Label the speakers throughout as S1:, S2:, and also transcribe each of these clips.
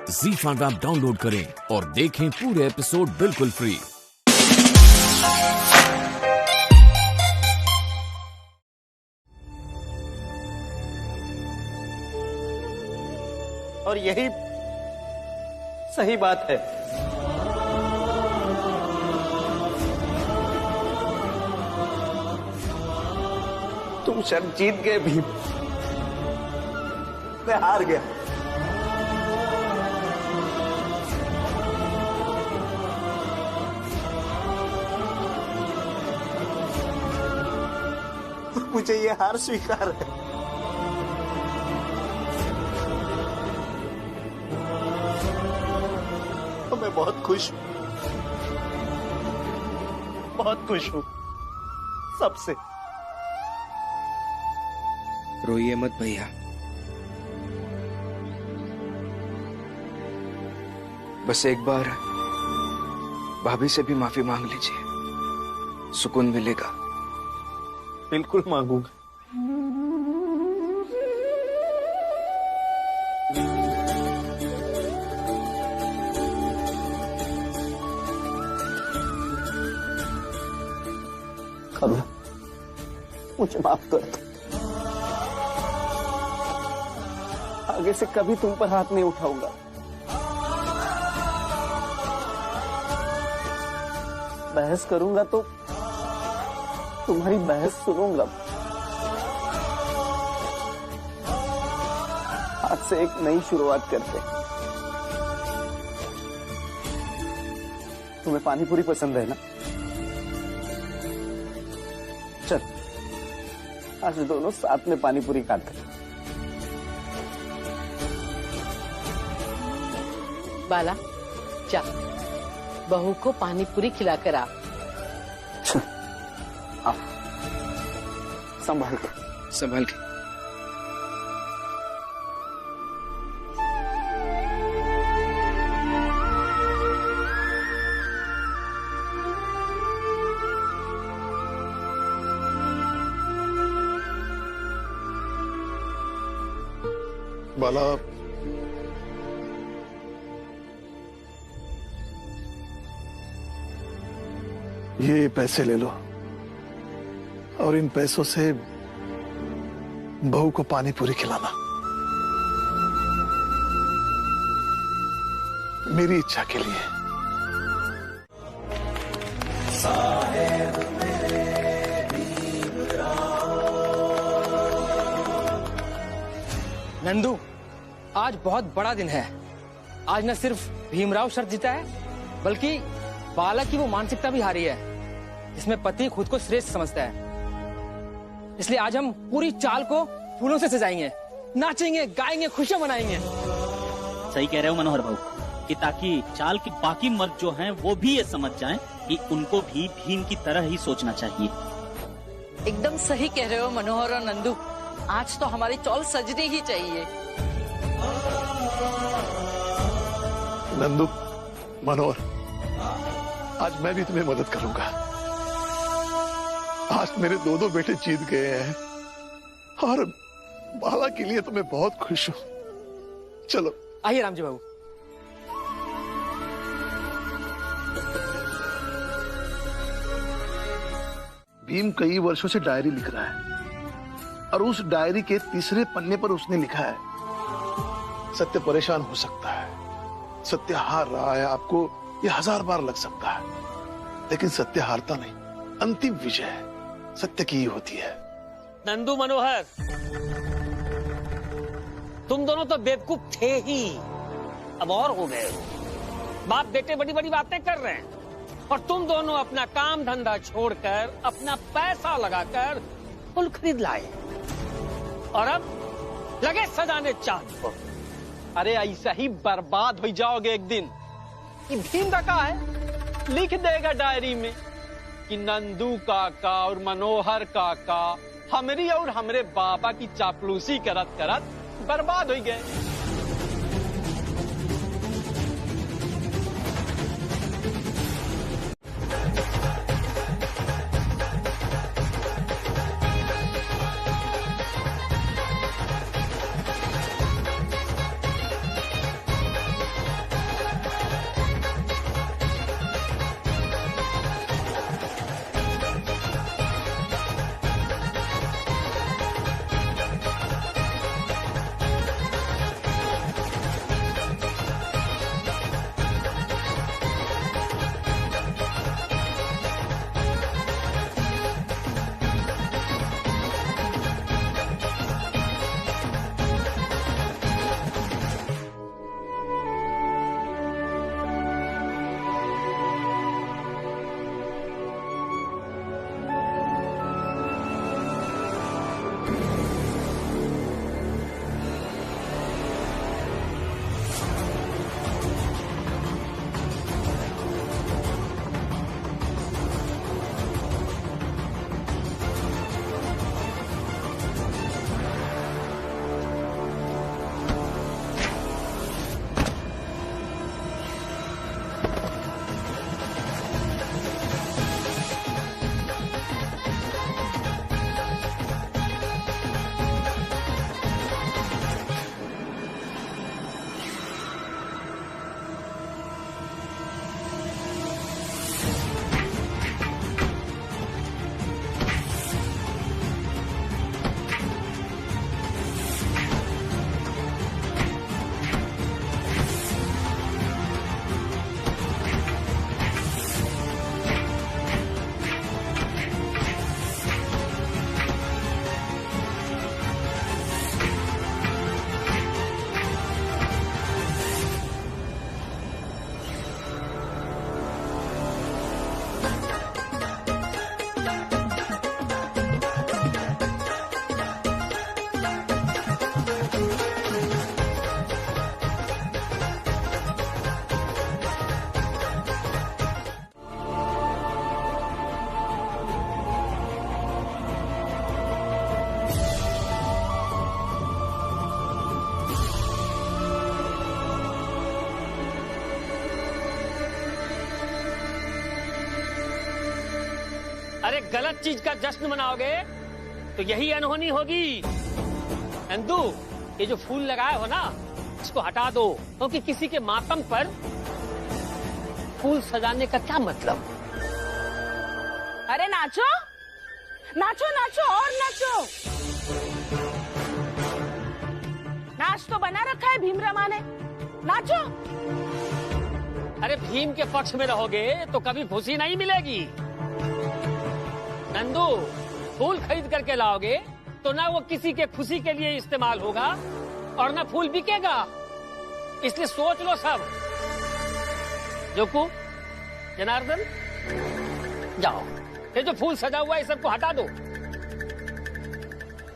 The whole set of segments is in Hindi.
S1: ZEE5 ऐप डाउनलोड करें और देखें पूरे एपिसोड बिल्कुल फ्री।
S2: और यही सही बात है। तुम शर्त जीत गए भीम, मैं हार गया। और मुझे ये हार स्वीकार है। तो मैं बहुत खुश हूं, बहुत खुश हूं सबसे।
S3: रोइए मत भैया, बस एक बार भाभी से भी माफी मांग लीजिए, सुकून मिलेगा।
S2: बिल्कुल मांगूंगा। करुणा, मुझे माफ कर दो। आगे से कभी तुम पर हाथ नहीं उठाऊंगा। बहस करूंगा तो तुम्हारी बहस सुनूंगा। आज से एक नई शुरुआत करते हैं। तुम्हें पानी पूरी पसंद है ना? चल, आज दोनों साथ में पानी पूरी खाते हैं।
S4: बाला, जा बहू को पानी पूरी खिलाकर आ।
S2: संभाल के,
S3: संभाल के।
S5: बाला, ये पैसे ले लो और इन पैसों से बहू को पानी पूरी खिलाना। मेरी इच्छा के लिए।
S6: नंदू, आज बहुत बड़ा दिन है। आज न सिर्फ भीमराव शर्त जीता है, बल्कि बाला की वो मानसिकता भी हारी है जिसमें पति खुद को श्रेष्ठ समझता है। इसलिए आज हम पूरी चाल को फूलों से सजाएंगे, नाचेंगे, गाएंगे, खुशियां मनाएंगे।
S7: सही कह रहे हो मनोहर भाऊ, कि ताकि चाल के बाकी मर्द जो हैं वो भी ये समझ जाएं कि उनको भी भीम की तरह ही सोचना चाहिए।
S4: एकदम सही कह रहे हो मनोहर और नंदू। आज तो हमारी चौल सजनी ही चाहिए।
S5: नंदू, मनोहर, आज मैं भी तुम्हें मदद करूंगा। आज मेरे दो बेटे जीत गए हैं और बाला के लिए तो मैं बहुत खुश हूं। चलो
S6: आइए रामजी बाबू।
S5: भीम कई वर्षों से डायरी लिख रहा है और उस डायरी के तीसरे पन्ने पर उसने लिखा है, सत्य परेशान हो सकता है, सत्य हार रहा है, आपको ये 1000 बार लग सकता है, लेकिन सत्य हारता नहीं, अंतिम विजय सत्य की ही होती है।
S8: नंदू, मनोहर, तुम दोनों तो बेवकूफ थे ही, अब और हो गए हो। बाप बेटे बड़ी बड़ी बातें कर रहे हैं और तुम दोनों अपना काम धंधा छोड़कर, अपना पैसा लगाकर फूल खरीद लाए और अब लगे सजाने चांद को।
S2: अरे ऐसा ही बर्बाद हो जाओगे एक दिन। कि भीम का कहा है, लिख देगा डायरी में कि नंदू काका और मनोहर काका हमरी और हमरे बाबा की चापलूसी करत करत बर्बाद हो गए।
S8: अरे गलत चीज का जश्न मनाओगे तो यही अनहोनी होगी। नंदू, ये जो फूल लगाए हो ना, इसको हटा दो, क्योंकि किसी के मातम पर फूल सजाने का क्या मतलब।
S9: अरे नाचो नाचो नाचो और नाचो। नाच तो बना रखा है भीमरामा ने, नाचो।
S8: अरे भीम के पक्ष में रहोगे तो कभी खुशी नहीं मिलेगी। नंदू, फूल खरीद करके लाओगे तो ना वो किसी के खुशी के लिए इस्तेमाल होगा और ना फूल बिकेगा। इसलिए सोच लो सब। जोकू, जनार्दन, जाओ, ये जो फूल सजा हुआ है सबको हटा दो।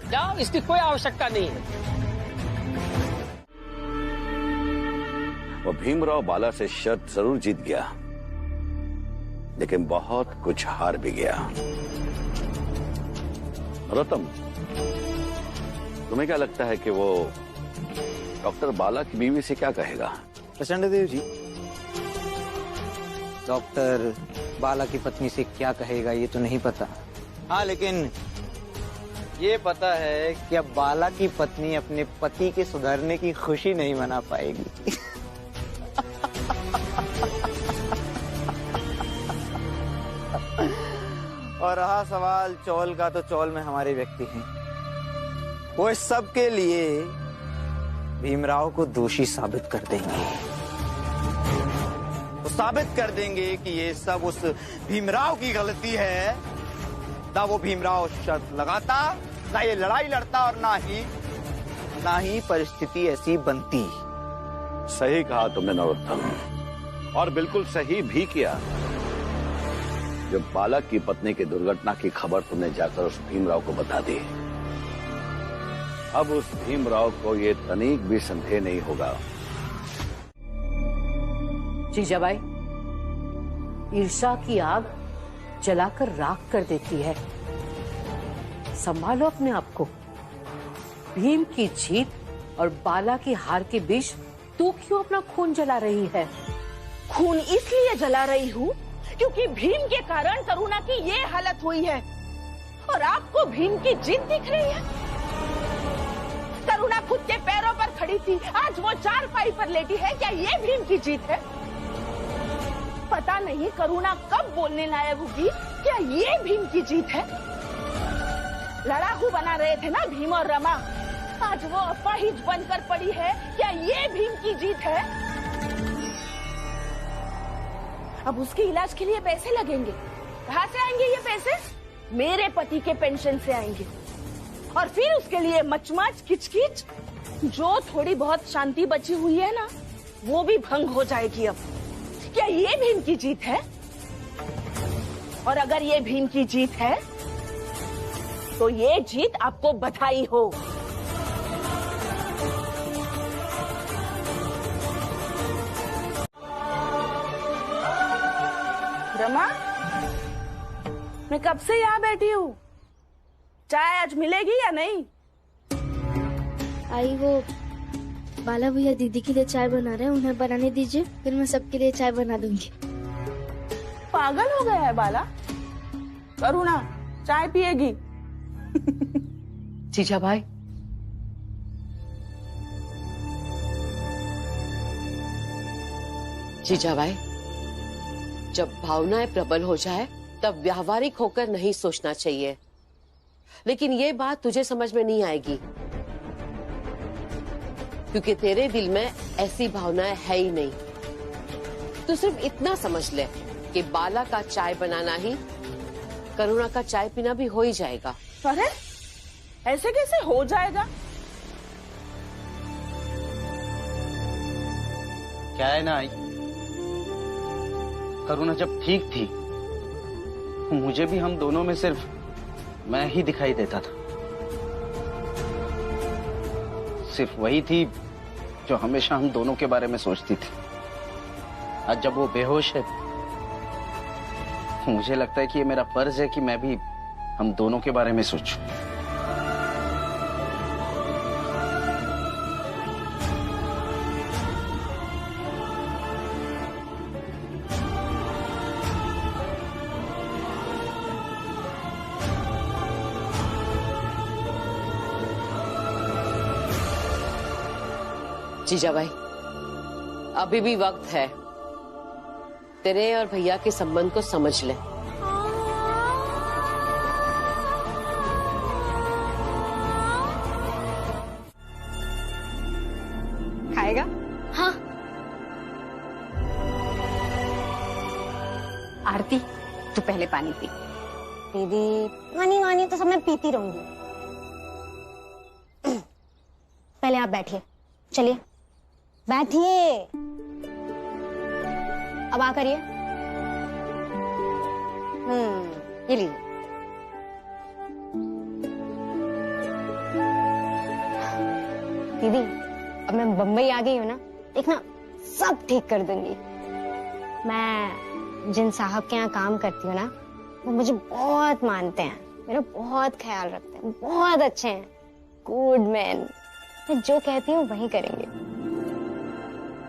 S8: जाओ, इसकी कोई आवश्यकता नहीं है।
S10: वो भीमराव बाला से शर्त जरूर जीत गया, लेकिन बहुत कुछ हार भी गया। नरोत्तम, तुम्हें क्या लगता है कि वो डॉक्टर बाला की बीवी से क्या कहेगा?
S11: प्रचंड देव जी, डॉक्टर बाला की पत्नी से क्या कहेगा ये तो नहीं पता। हाँ, लेकिन ये पता है कि अब बाला की पत्नी अपने पति के सुधरने की खुशी नहीं मना पाएगी। और रहा सवाल चौल का, तो चौल में हमारे व्यक्ति हैं। वो इस सब के लिए भीमराव को दोषी साबित कर देंगे। वो साबित कर देंगे कि ये सब उस भीमराव की गलती है। ना वो भीमराव शर्त लगाता, ना ये लड़ाई लड़ता, और ना ही परिस्थिति ऐसी बनती।
S10: सही कहा तुमने नरोत्तम, और बिल्कुल सही भी किया। जब बाला की पत्नी की दुर्घटना की खबर तुमने जाकर उस भीमराव को बता दी, अब उस भीमराव को ये तनिक भी संदेह नहीं होगा।
S4: जीजाबाई, ईर्ष्या की आग जलाकर राख कर देती है। संभालो अपने आप को। भीम की जीत और बाला की हार के बीच तू क्यों अपना खून जला रही है?
S9: खून इसलिए जला रही हूँ क्योंकि भीम के कारण करुणा की ये हालत हुई है, और आपको भीम की जीत दिख रही है। करुणा खुद के पैरों पर खड़ी थी, आज वो चारपाई पर लेटी है। क्या ये भीम की जीत है? पता नहीं करुणा कब बोलने लायक होगी। क्या ये भीम की जीत है? लड़ाकू बना रहे थे ना भीम और रमा, आज वो अपाहिज बनकर पड़ी है। क्या ये भीम की जीत है? अब उसके इलाज के लिए पैसे लगेंगे। कहाँ से आएंगे ये पैसे? मेरे पति के पेंशन से आएंगे। और फिर उसके लिए मचमच किचकिच, जो थोड़ी बहुत शांति बची हुई है ना, वो भी भंग हो जाएगी अब। क्या ये भीम की जीत है? और अगर ये भीम की जीत है तो ये जीत आपको बधाई हो। रमा, मैं कब से यहाँ बैठी हूँ। चाय आज मिलेगी या नहीं?
S12: आई, वो बाला भैया दीदी के लिए चाय बना रहे हैं, उन्हें बनाने दीजिए, फिर मैं सबके लिए चाय बना दूंगी।
S9: पागल हो गया है बाला? करुणा चाय पिएगी?
S4: जीजाबाई, जीजाबाई, जब भावनाएं प्रबल हो जाए तब व्यावहारिक होकर नहीं सोचना चाहिए। लेकिन ये बात तुझे समझ में नहीं आएगी, क्योंकि तेरे दिल में ऐसी भावनाएं है ही नहीं। तू सिर्फ इतना समझ ले कि बाला का चाय बनाना ही करुणा का चाय पीना भी हो ही जाएगा।
S9: अरे ऐसे कैसे हो जाएगा?
S11: क्या है ना आई, करुणा जब ठीक थी, मुझे भी हम दोनों में सिर्फ मैं ही दिखाई देता था। सिर्फ वही थी जो हमेशा हम दोनों के बारे में सोचती थी। आज जब वो बेहोश है, मुझे लगता है कि ये मेरा फर्ज है कि मैं भी हम दोनों के बारे में सोचूं।
S4: जीजा भाई, अभी भी वक्त है, तेरे और भैया के संबंध को समझ ले।
S13: खाएगा? हाँ। आरती, तू पहले पानी पी।
S14: दीदी, पानी वानी तो सब मैं पीती रहूंगी। पहले आप बैठिए, चलिए बैठिए। अब आ करिए। ये लीजिए। दीदी, अब मैं बम्बई आ गई हूँ ना, देखना सब ठीक कर दूंगी। मैं जिन साहब के यहाँ काम करती हूँ ना, वो मुझे बहुत मानते हैं, मेरा बहुत ख्याल रखते हैं, बहुत अच्छे हैं, गुड मैन। मैं जो कहती हूँ वही करेंगे।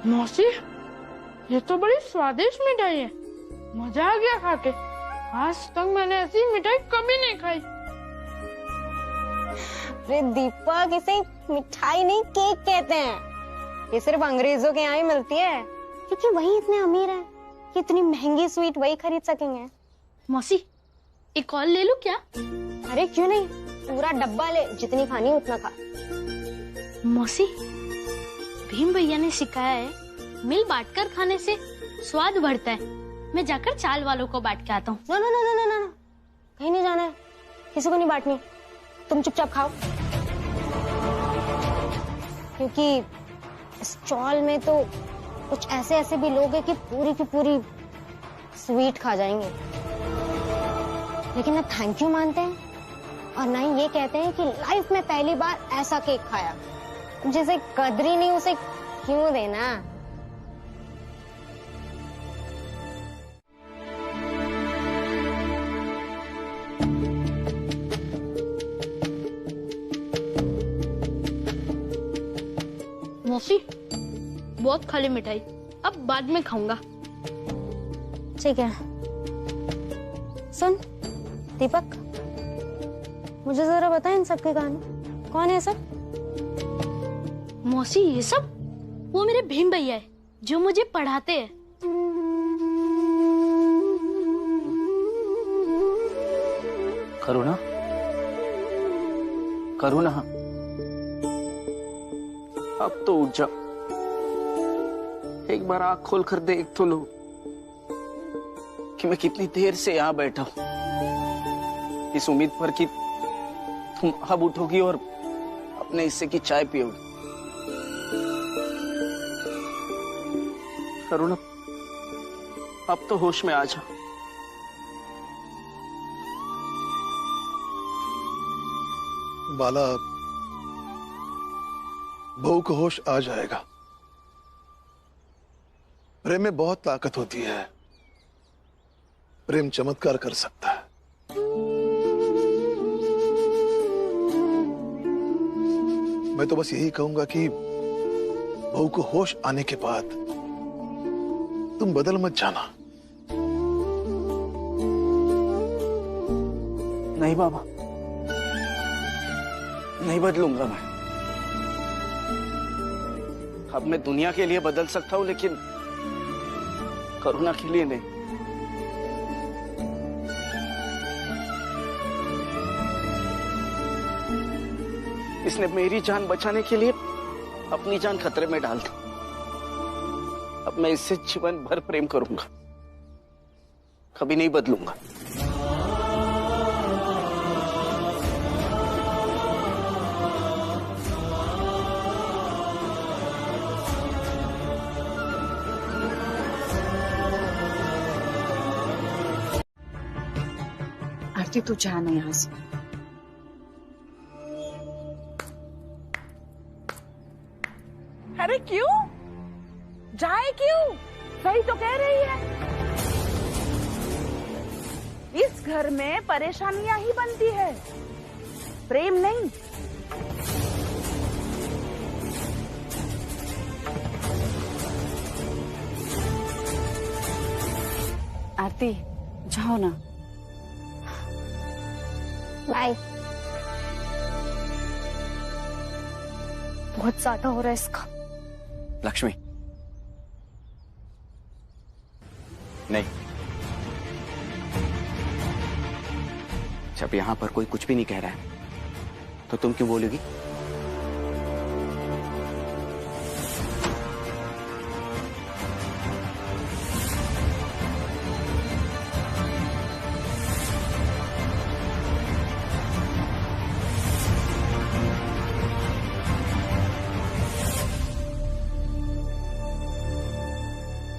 S15: मौसी, ये तो बड़ी स्वादिष्ट मिठाई है, मजा आ गया खा के। आज तक मैंने ऐसी मिठाई कभी नहीं खाई।
S14: अरे दीपक, इसे मिठाई नहीं केक कहते हैं। ये सिर्फ अंग्रेजों के यहाँ ही मिलती है, क्योंकि वही इतने अमीर हैं कि इतनी महंगी स्वीट वही खरीद सकेंगे।
S12: मौसी, एक और ले लूं क्या?
S14: अरे क्यों नहीं, पूरा डब्बा ले, जितनी खानी उतना खा।
S12: मौसी, भीम भैया ने सिखाया है, मिल बांटकर खाने से स्वाद बढ़ता है। मैं जाकर चाल वालों को बांट के आता हूँ।
S14: No no no no no no, कहीं नहीं जाना है, किसी को नहीं बांटनी, तुम चुपचाप खाओ। क्योंकि इस स्टॉल में तो कुछ ऐसे ऐसे भी लोग हैं कि पूरी की पूरी स्वीट खा जाएंगे, लेकिन ना थैंक यू मानते हैं और ना ही ये कहते हैं कि लाइफ में पहली बार ऐसा केक खाया। जिसे कदर ही नहीं उसे क्यों देना।
S12: मौसी, बहुत खा ली मिठाई, अब बाद में खाऊंगा।
S14: ठीक है। सुन दीपक, मुझे जरा बता इन सब की कहानी, कौन है सब?
S12: मौसी, ये सब वो मेरे भीम भैया है जो मुझे पढ़ाते हैं।
S3: करुणा, करुणा, अब तो उठ जाओ, एक बार आंख खोल कर देख तो लो कि मैं कितनी देर से यहाँ बैठा हूं, इस उम्मीद पर कि तुम अब उठोगी और अपने हिस्से की चाय पियोगी। करुणा, अब तो होश में आ जाओ।
S5: बाला, बहू को होश आ जाएगा। प्रेम में बहुत ताकत होती है, प्रेम चमत्कार कर सकता है। मैं तो बस यही कहूंगा कि बहू को होश आने के बाद तुम बदल मत जाना।
S3: नहीं बाबा, नहीं बदलूंगा मैं। अब मैं दुनिया के लिए बदल सकता हूं, लेकिन करुणा के लिए नहीं। इसने मेरी जान बचाने के लिए अपनी जान खतरे में डाल दी। अब मैं इससे जीवन भर प्रेम करूंगा, कभी नहीं बदलूंगा।
S13: आरती, तू जाना यहाँ से।
S9: अरे क्यों जाए, क्यों? सही तो कह रही है, इस घर में परेशानियां ही बनती है, प्रेम नहीं।
S13: आरती, जाओ ना।
S14: बाय। बहुत ज्यादा हो रहा है इसका।
S11: लक्ष्मी, नहीं। जब यहां पर कोई कुछ भी नहीं कह रहा है तो तुम क्यों बोलोगी?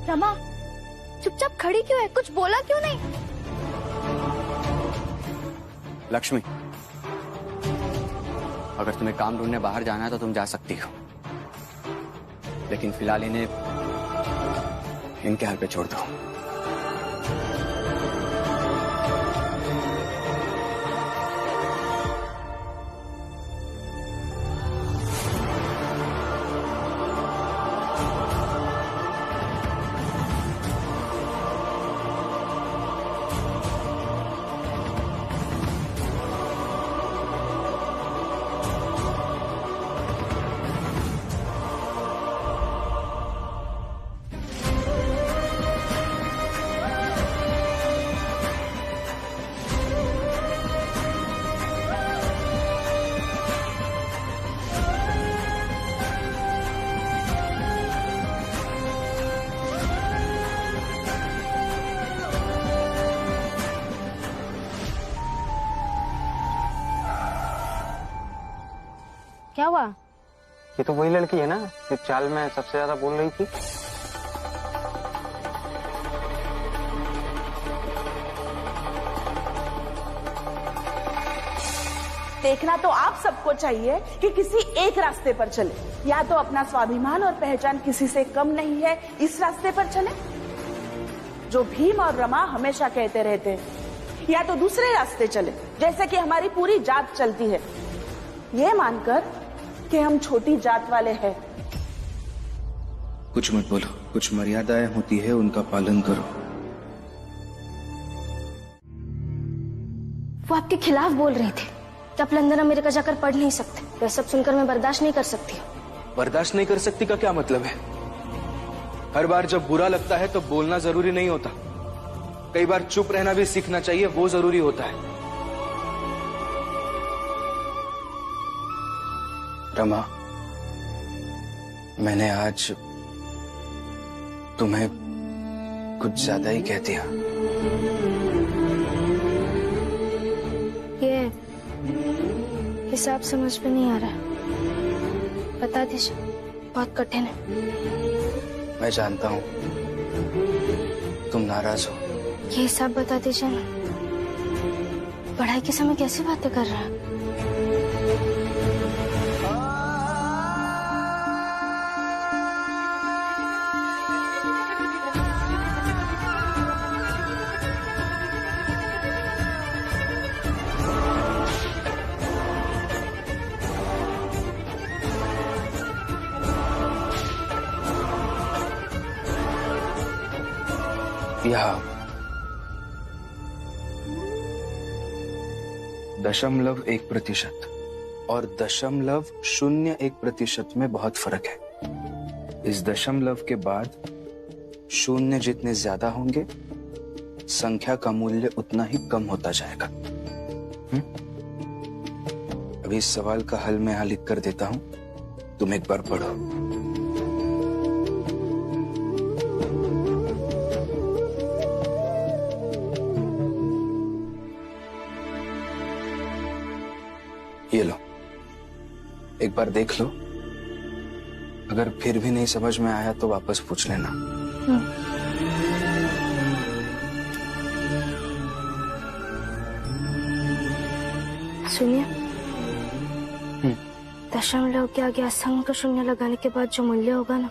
S16: रमा, चुपचाप खड़ी क्यों है? कुछ बोला क्यों नहीं?
S11: लक्ष्मी, अगर तुम्हें काम ढूंढने बाहर जाना है तो तुम जा सकती हो, लेकिन फिलहाल इन्हें इनके हाल पे छोड़ दो।
S14: क्या हुआ?
S11: ये तो वही लड़की है ना जो चाल में सबसे ज्यादा बोल रही थी।
S9: देखना तो आप सबको चाहिए कि किसी एक रास्ते पर चले, या तो अपना स्वाभिमान और पहचान किसी से कम नहीं है इस रास्ते पर चले जो भीम और रमा हमेशा कहते रहते हैं, या तो दूसरे रास्ते चले जैसे कि हमारी पूरी जात चलती है, ये मानकर कि हम छोटी जात वाले हैं।
S17: कुछ मत बोलो, कुछ मर्यादाएं होती है उनका पालन करो।
S14: वो आपके खिलाफ बोल रही थी कि आप लंदन अमेरिका जाकर पढ़ नहीं सकते। वह सब सुनकर मैं बर्दाश्त नहीं कर सकती।
S17: बर्दाश्त नहीं कर सकती का क्या मतलब है? हर बार जब बुरा लगता है तो बोलना जरूरी नहीं होता, कई बार चुप रहना भी सीखना चाहिए, वो जरूरी होता है। रमा, मैंने आज तुम्हें कुछ ज्यादा ही कह दिया।
S14: ये हिसाब समझ में नहीं आ रहा, बता दीजिए, बहुत कठिन है।
S17: मैं जानता हूँ तुम नाराज हो।
S14: ये हिसाब बता दीजिए ना, पढ़ाई के समय कैसी बातें कर रहा है?
S17: यहाँ 0.1% और 0.01% में बहुत फर्क है। इस दशमलव के बाद शून्य जितने ज्यादा होंगे, संख्या का मूल्य उतना ही कम होता जाएगा। अभी इस सवाल का हल मैं यहां लिख कर देता हूं, तुम एक बार पढ़ो। ये लो, एक बार देख लो, अगर फिर भी नहीं समझ में आया तो वापस पूछ लेना।
S14: सुनिए, दशमलव के आगे असंख्य शून्य लगाने के बाद जो मूल्य होगा ना,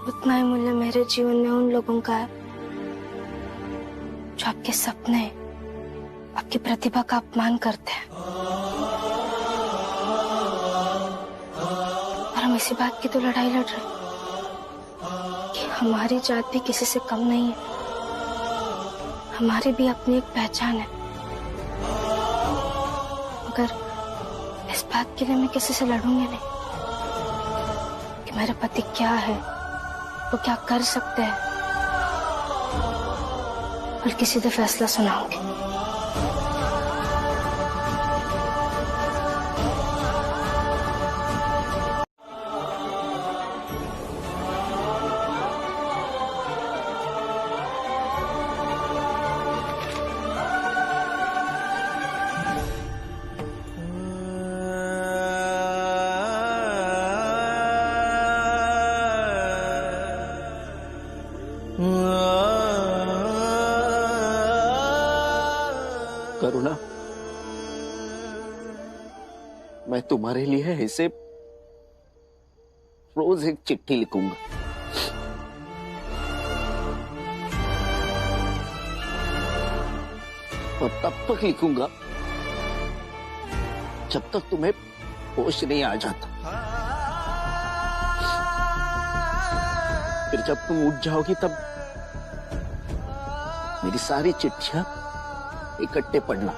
S14: उतना ही मूल्य मेरे जीवन में उन लोगों का है जो आपके सपने, आपकी प्रतिभा का अपमान करते हैं। और हम इसी बात की तो लड़ाई लड़ रहे हैं कि हमारी जात भी किसी से कम नहीं है, हमारी भी अपनी एक पहचान है।
S12: मगर इस बात के लिए मैं किसी से लड़ूंगी नहीं कि मेरा पति क्या है, वो क्या कर सकते हैं, बल्कि सीधे फैसला सुनाऊंगी।
S3: करुणा, मैं तुम्हारे लिए ऐसे रोज एक चिट्ठी लिखूंगा। और तब तक लिखूंगा जब तक तुम्हें होश नहीं आ जाता। फिर जब तुम उठ जाओगी तब मेरी सारी चिट्ठियां इकट्ठे पढ़ना।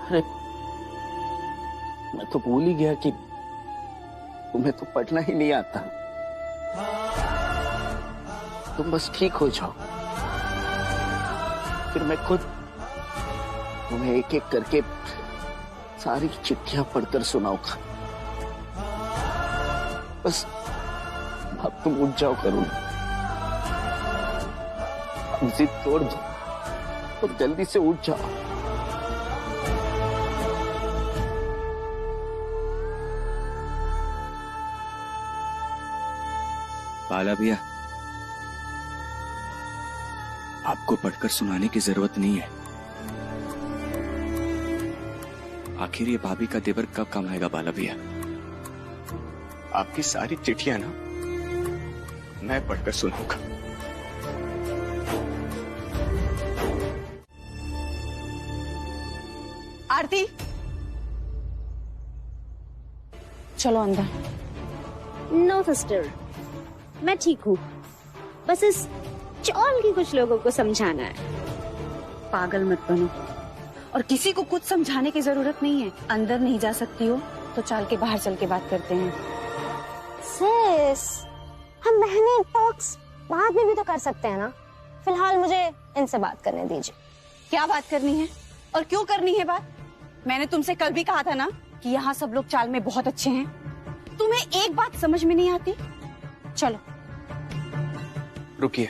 S3: अरे मैं तो भूल ही गया कि तुम्हें तो पढ़ना ही नहीं आता। तुम बस ठीक हो जाओ, फिर मैं खुद तुम्हें एक एक करके सारी चिट्ठियां पढ़कर सुनाऊंगा। बस अब तुम उठ जाओ करुणा, जिद तोड़ दो और जल्दी से उठ जाओ।
S17: बाला भैया, आपको पढ़कर सुनाने की जरूरत नहीं है। आखिर ये भाभी का देवर कब काम आएगा बाला भैया? आपकी सारी चिट्ठियां ना मैं पढ़कर सुनाऊंगा।
S13: आरती, चलो अंदर।
S14: नो सिस्टर, मैं ठीक हूँ। बस इस चौल की कुछ लोगों को समझाना है।
S13: पागल मत बनो, और किसी को कुछ समझाने की जरूरत नहीं है। अंदर नहीं जा सकती हो तो चाल के बाहर चल के बात करते हैं।
S14: सिस, हम बहनें टॉक्स बाद में भी तो कर सकते हैं ना। फिलहाल मुझे इनसे बात करने दीजिए।
S13: क्या बात करनी है और क्यों करनी है बात? मैंने तुमसे कल भी कहा था ना कि यहाँ सब लोग चाल में बहुत अच्छे हैं। तुम्हें एक बात समझ में नहीं आती? चलो
S17: रुकिए,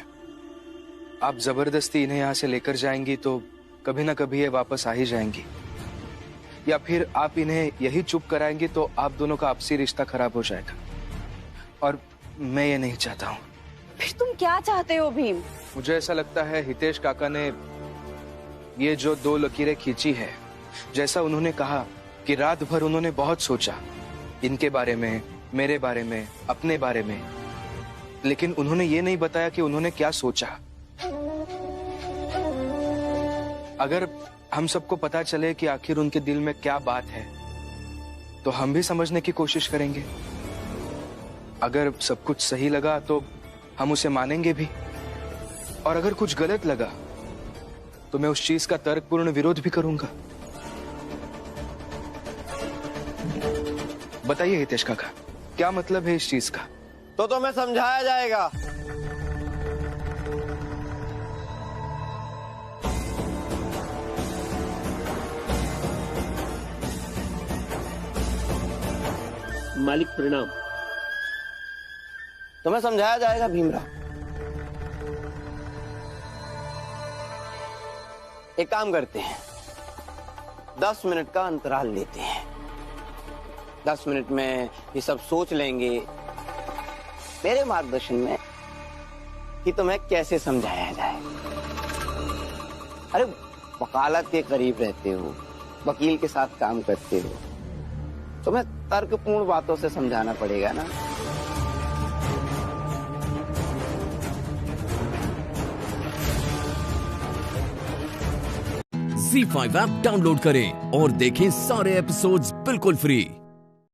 S17: आप जबरदस्ती इन्हें यहाँ से लेकर जाएंगी तो कभी ना कभी ये वापस आ ही जाएंगी, या फिर आप इन्हें यही चुप कराएंगी तो आप दोनों का आपसी रिश्ता खराब हो जाएगा, और मैं ये नहीं चाहता हूँ।
S13: फिर तुम क्या चाहते हो भीम?
S17: मुझे ऐसा लगता है हितेश काका ने ये जो 2 लकीरें खींची है, जैसा उन्होंने कहा कि रात भर उन्होंने बहुत सोचा इनके बारे में, मेरे बारे में, अपने बारे में, लेकिन उन्होंने ये नहीं बताया कि उन्होंने क्या सोचा। अगर हम सबको पता चले कि आखिर उनके दिल में क्या बात है तो हम भी समझने की कोशिश करेंगे। अगर सब कुछ सही लगा तो हम उसे मानेंगे भी, और अगर कुछ गलत लगा तो मैं उस चीज का तर्कपूर्ण विरोध भी करूंगा। बताइए हितेश काका, क्या मतलब है इस चीज का?
S11: तो तुम्हें समझाया जाएगा।
S18: मालिक प्रणाम।
S11: तुम्हें समझाया जाएगा भीमराव। एक काम करते हैं, 10 मिनट का अंतराल लेते हैं। 10 मिनट में ये सब सोच लेंगे मेरे मार्गदर्शन में कि तुम्हें कैसे समझाया जाए। अरे वकालत के करीब रहते हो, वकील के साथ काम करते हो, तुम्हें तर्कपूर्ण बातों से समझाना पड़ेगा ना।
S1: ZEE5 ऐप डाउनलोड करें और देखें सारे एपिसोड्स बिल्कुल फ्री।